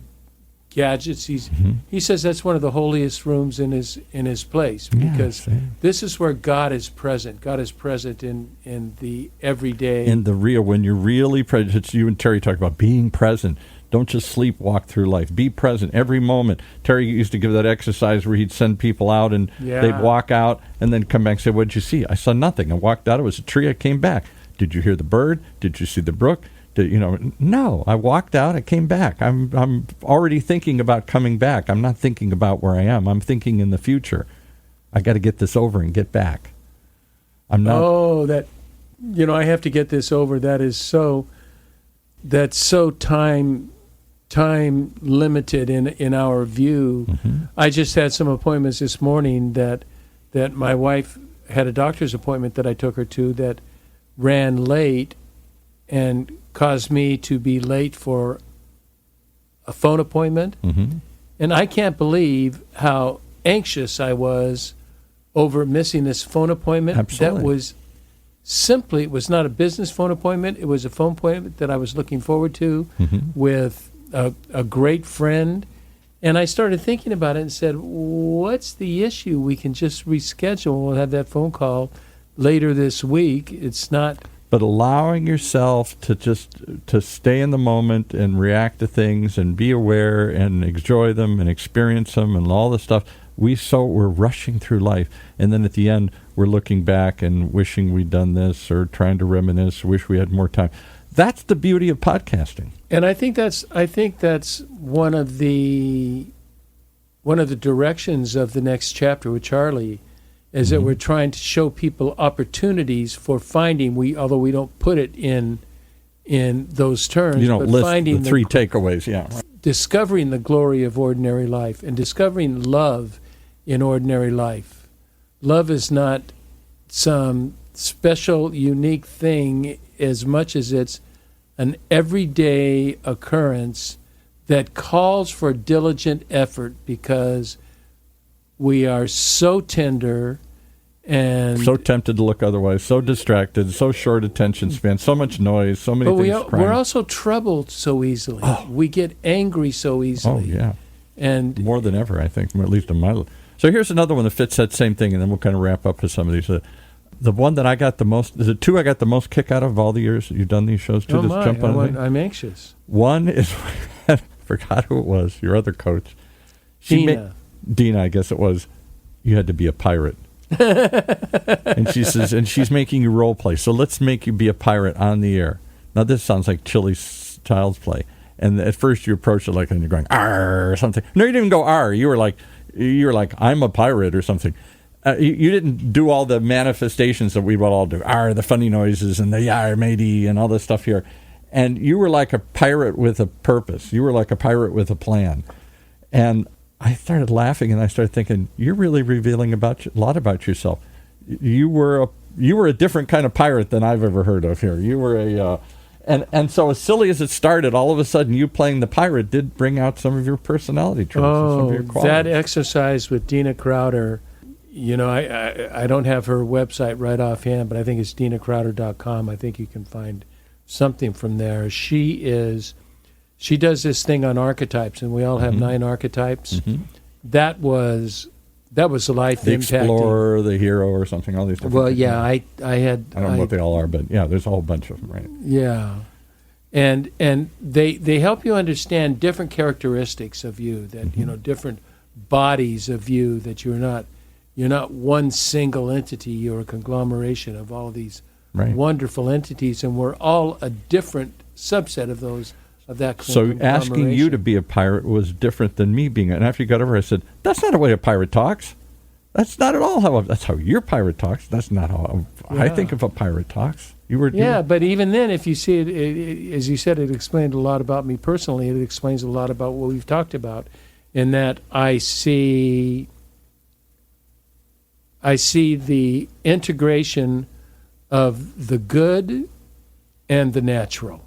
gadgets, he says that's one of the holiest rooms in his place because this is where God is present. God is present in the everyday, in the real. When you're really present, you and Terry talk about being present. Don't just sleepwalk through life. Be present every moment. Terry used to give that exercise where he'd send people out and they'd walk out and then come back and say, "What did you see?" "I saw nothing. I walked out. It was a tree. I came back." "Did you hear the bird? Did you see the brook?" No, I walked out. I came back. I'm already thinking about coming back. I'm not thinking about where I am. I'm thinking in the future. I got to get this over and get back. I'm not. Oh, I have to get this over. That's so time limited in our view. Mm-hmm. I just had some appointments this morning that my wife had a doctor's appointment that I took her to that ran late and caused me to be late for a phone appointment. Mm-hmm. And I can't believe how anxious I was over missing this phone appointment. Absolutely. That was simply, it was not a business phone appointment. It was a phone appointment that I was looking forward to with a great friend. And I started thinking about it and said, what's the issue? We can just reschedule. We'll have that phone call later this week. It's not. But allowing yourself to stay in the moment and react to things and be aware and enjoy them and experience them and all this stuff. We're rushing through life, and then at the end we're looking back and wishing we'd done this or trying to reminisce, wish we had more time. That's the beauty of podcasting. And I think that's one of the directions of the next chapter with Charlie, is that we're trying to show people opportunities for finding. Although we don't put it in those terms, you don't but list finding the three takeaways. Yeah, right. Discovering the glory of ordinary life and discovering love in ordinary life. Love is not some special, unique thing as much as it's an everyday occurrence that calls for diligent effort because we are so tender and so tempted to look otherwise, so distracted, so short attention span, so much noise, so many things. But we're also troubled so easily. Oh. We get angry so easily. Oh, yeah. And more than ever, I think, at least in my life. So here's another one that fits that same thing, and then we'll kind of wrap up with some of these. The one that I got the most, the two I got the most kick out of all the years that you've done these shows. Oh my, I'm anxious. One is, I forgot who it was, your other coach. Dina, I guess it was. You had to be a pirate. And she says, and she's making you role play. So let's make you be a pirate on the air. Now this sounds like Child's Play. And at first you approach it like, and you're going "Arr" or something. No, you didn't even go "Arr." You were like, I'm a pirate or something. You didn't do all the manifestations that we would all do. "Arr," the funny noises and the "Yar matey" and all this stuff here. And you were like a pirate with a purpose. You were like a pirate with a plan. And I started laughing, and I started thinking, you're really revealing a lot about yourself. You were a different kind of pirate than I've ever heard of here. You were and so as silly as it started, all of a sudden you playing the pirate did bring out some of your personality traits and some of your qualities. That exercise with Dina Crowder, I don't have her website right offhand, but I think it's dinacrowder.com. I think you can find something from there. She does this thing on archetypes, and we all have 9 archetypes. Mm-hmm. That was life the impacting. Explorer, the hero, or something. All these different things. Yeah, I don't know what they all are, but yeah, there's a whole bunch of them, right? Yeah, and they help you understand different characteristics of you, that different bodies of you, that you're not one single entity. You're a conglomeration of all these wonderful entities, and we're all a different subset of those. So asking you to be a pirate was different than me being. And after you got over, I said, "That's not the way a pirate talks. That's not at all how. That's how your pirate talks. That's not how I think of a pirate talks." But even then, if you see it, as you said, it explained a lot about me personally. It explains a lot about what we've talked about, in that I see the integration of the good and the natural.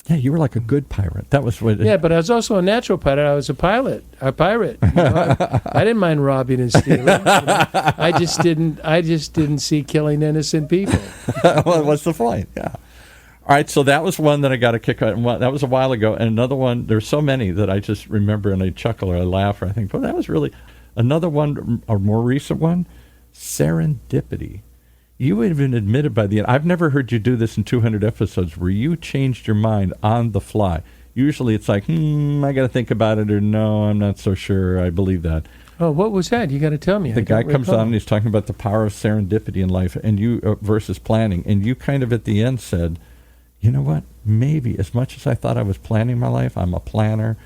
Yeah, you were like a good pirate. That was what. Yeah, but I was also a natural pirate. I was a pirate. I didn't mind robbing and stealing. I just didn't see killing innocent people. Well, what's the point? Yeah. All right, so that was one that I got a kick out. That was a while ago. And another one. There's so many that I just remember, and I chuckle or I laugh, or I think, "Oh, that was really." Another one, a more recent one, serendipity. You have been admitted by the end. I've never heard you do this in 200 episodes where you changed your mind on the fly. Usually it's like, I got to think about it, or no, I'm not so sure. I believe that. Oh, what was that? You got to tell me. The guy comes on and he's talking about the power of serendipity in life, and you versus planning. And you kind of at the end said, you know what? Maybe as much as I thought I was planning my life, I'm a planner.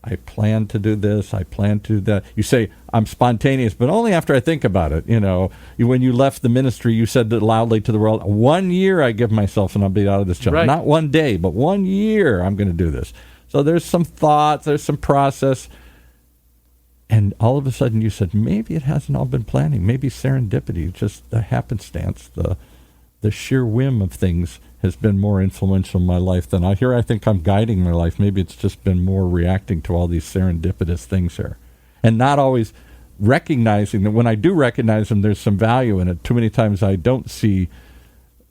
I plan to do this. I plan to do that. You say, I'm spontaneous, but only after I think about it. When you left the ministry, you said it loudly to the world, 1 year I give myself and I'll be out of this job. Right. Not 1 day, but 1 year I'm going to do this. So there's some thought, there's some process. And all of a sudden you said, maybe it hasn't all been planning. Maybe serendipity, just the happenstance, the sheer whim of things has been more influential in my life than I think I'm guiding my life. Maybe it's just been more reacting to all these serendipitous things here. And not always recognizing that when I do recognize them, there's some value in it. Too many times I don't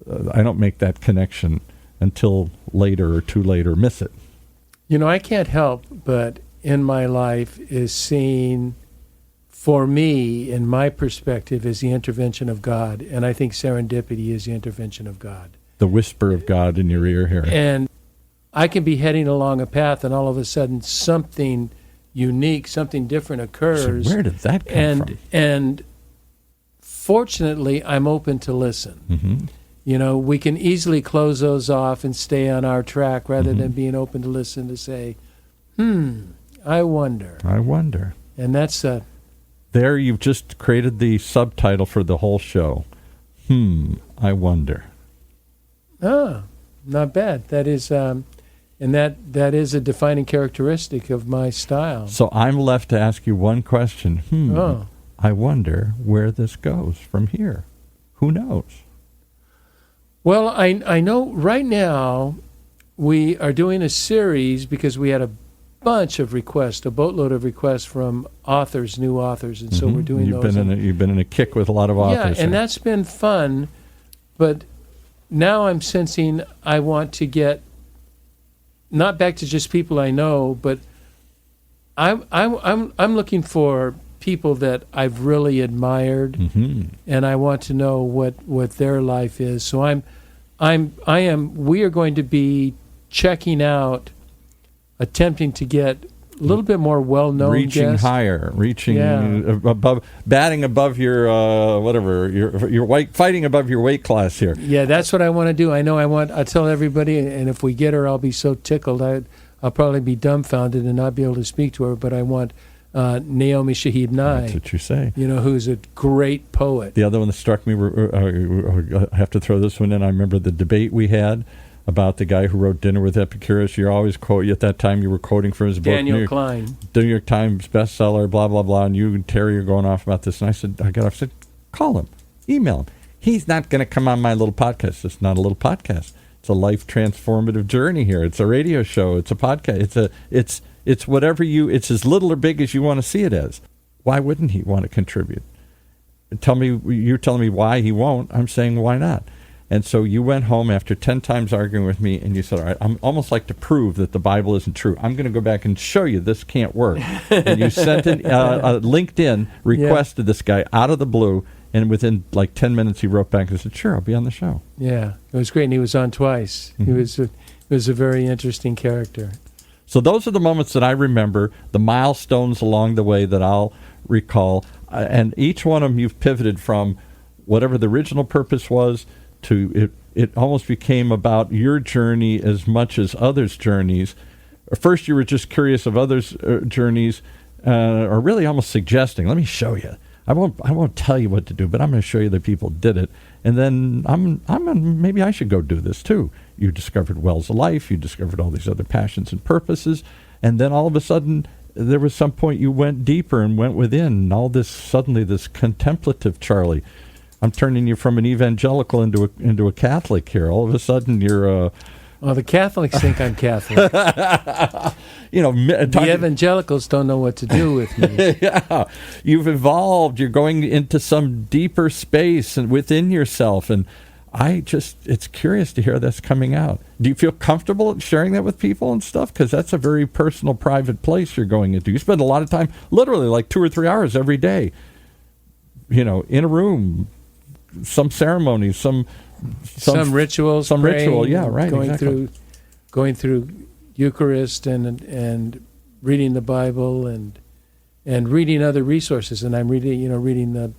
make that connection until later or too late or miss it. I can't help but in my life is seeing, for me, in my perspective, is the intervention of God. And I think serendipity is the intervention of God. The whisper of God in your ear here. And I can be heading along a path, and all of a sudden something unique, something different occurs. So where did that come from? And fortunately, I'm open to listen. Mm-hmm. We can easily close those off and stay on our track rather than being open to listen, to say, I wonder. And that's there you've just created the subtitle for the whole show. I wonder. Oh, not bad. That is, and that is a defining characteristic of my style. So I'm left to ask you one question. I wonder where this goes from here. Who knows? Well, I know right now we are doing a series because we had bunch of requests, a boatload of requests from authors, new authors, and so we're doing You've those. You've been in a kick with a lot of authors. Yeah, and that's been fun, but now I'm sensing I want to get not back to just people I know, but I'm looking for people that I've really admired, and I want to know what their life is. So we are going to be checking out, attempting to get a little bit more well-known reaching guests. higher, above, batting above your your weight, fighting above your weight class here. Yeah, that's what I want to do. I tell everybody, and if we get her, I'll be so tickled. I'll probably be dumbfounded and not be able to speak to her, but I want Naomi Shahid Nye. That's what you say. Who's a great poet. The other one that struck me, I have to throw this one in. I remember the debate we had about the guy who wrote Dinner with Epicurus. You're always at that time you were quoting from his book. Daniel Klein. New York Times bestseller, blah, blah, blah. And you and Terry are going off about this. And I got off, said, call him, email him. He's not going to come on my little podcast. It's not a little podcast. It's a life transformative journey here. It's a radio show. It's a podcast. It's whatever it's as little or big as you want to see it as. Why wouldn't he want to contribute? You're telling me why he won't. I'm saying why not? And so you went home after 10 times arguing with me, and you said, all right, I'm almost like to prove that the Bible isn't true. I'm going to go back and show you this can't work. And you sent a LinkedIn request to this guy out of the blue, and within like 10 minutes he wrote back and said, sure, I'll be on the show. Yeah, it was great, and he was on twice. He was a very interesting character. So those are the moments that I remember, the milestones along the way that I'll recall, and each one of them you've pivoted from whatever the original purpose was to it almost became about your journey as much as others' journeys. First you were just curious of others' journeys, or really almost suggesting, let me show you. I won't tell you what to do, but I'm going to show you that people did it. And then maybe I should go do this too. You discovered Wells of Life. You discovered all these other passions and purposes. And then all of a sudden, there was some point you went deeper and went within. And suddenly this contemplative Charlie. I'm turning you from an evangelical into a Catholic here. All of a sudden, you're well, the Catholics think I'm Catholic. The evangelicals don't know what to do with me. Yeah, you've evolved. You're going into some deeper space and within yourself, and it's curious to hear that's coming out. Do you feel comfortable sharing that with people and stuff? Because that's a very personal, private place you're going into. You spend a lot of time, literally like 2 or 3 hours every day, in a room, some ceremonies, some rituals, some praying, ritual, yeah, right, going through Eucharist and reading the Bible and reading other resources. And I'm reading the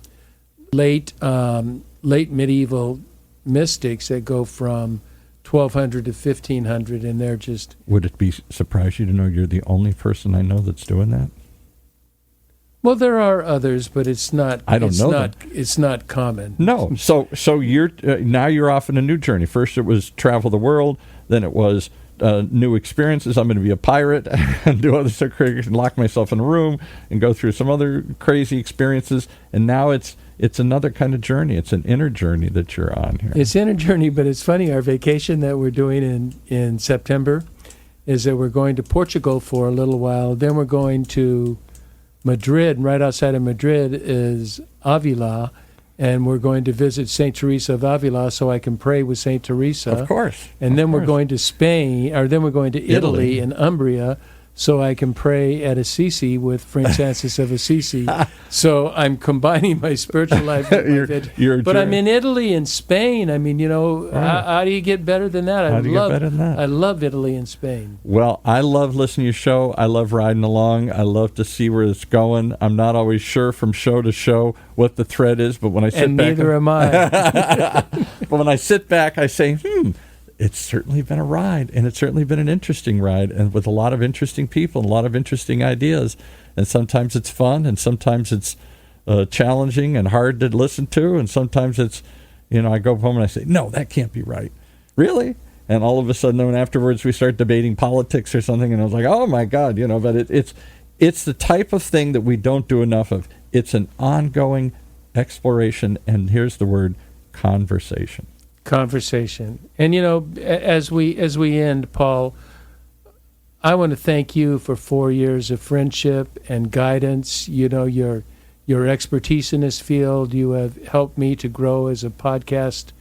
late medieval mystics that go from 1200 to 1500, and they're just. Would it be surprise you to know you're the only person I know that's doing that? Well, there are others, but it's not. I don't know them. It's not common. No. So you're now you're off on a new journey. First, it was travel the world. Then it was new experiences. I'm going to be a pirate and do other stuff, and lock myself in a room and go through some other crazy experiences. And now it's another kind of journey. It's an inner journey that you're on here. It's inner journey, but it's funny. Our vacation that we're doing in September is that we're going to Portugal for a little while. Then we're going to Madrid, and right outside of Madrid is Avila, and we're going to visit St. Teresa of Avila so I can pray with St. Teresa. Of course. And then we're going to Spain, or then we're going to Italy and Umbria so I can pray at Assisi with Francis of Assisi. So I'm combining my spiritual life with my but I'm in Italy and Spain. I mean, how do you get better than that? I love Italy and Spain. Well, I love listening to your show. I love riding along. I love to see where it's going. I'm not always sure from show to show what the thread is, but when I sit back... neither am I. But when I sit back, I say, it's certainly been a ride, and it's certainly been an interesting ride, and with a lot of interesting people and a lot of interesting ideas. And sometimes it's fun, and sometimes it's challenging and hard to listen to, and sometimes it's, I go home and I say, no, that can't be right. Really? And all of a sudden, when afterwards we start debating politics or something, and I was like, oh my God, but it's the type of thing that we don't do enough of. It's an ongoing exploration, and here's the word, conversation. Conversation. And as we end, Paul, I want to thank you for 4 years of friendship and guidance. You know, your expertise in this field. You have helped me to grow as a podcast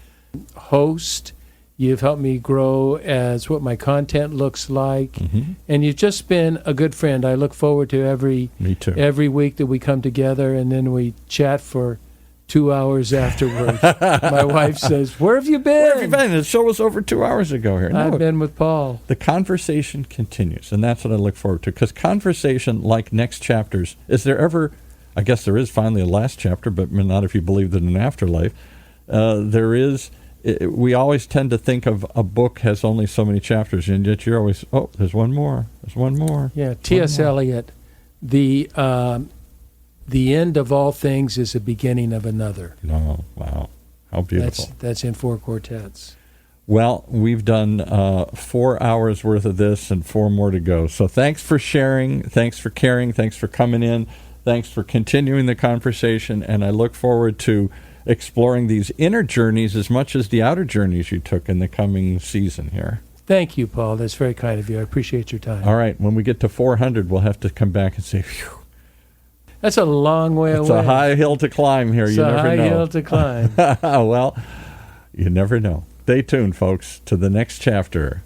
host. You've helped me grow as what my content looks like. Mm-hmm. And you've just been a good friend. I look forward to Me too. every week that we come together and then we chat for 2 hours afterwards. My wife says, "Where have you been?" Where have you been? The show was over 2 hours ago here. I've been with Paul. The conversation continues, and that's what I look forward to. Because conversation, like next chapters, is there ever? I guess there is finally a last chapter, but not if you believe in an afterlife. There is. We always tend to think of a book has only so many chapters, and yet you're always, oh, there's one more. There's one more. Yeah, T.S. Eliot. The end of all things is the beginning of another. Oh, wow. How beautiful. That's in 4 quartets. Well, we've done 4 hours worth of this and 4 more to go. So thanks for sharing. Thanks for caring. Thanks for coming in. Thanks for continuing the conversation. And I look forward to exploring these inner journeys as much as the outer journeys you took in the coming season here. Thank you, Paul. That's very kind of you. I appreciate your time. All right. When we get to 400, we'll have to come back and say, phew. That's a long way away. It's a high hill to climb here. It's You a never high know. hill to climb. Well, you never know. Stay tuned, folks, to the next chapter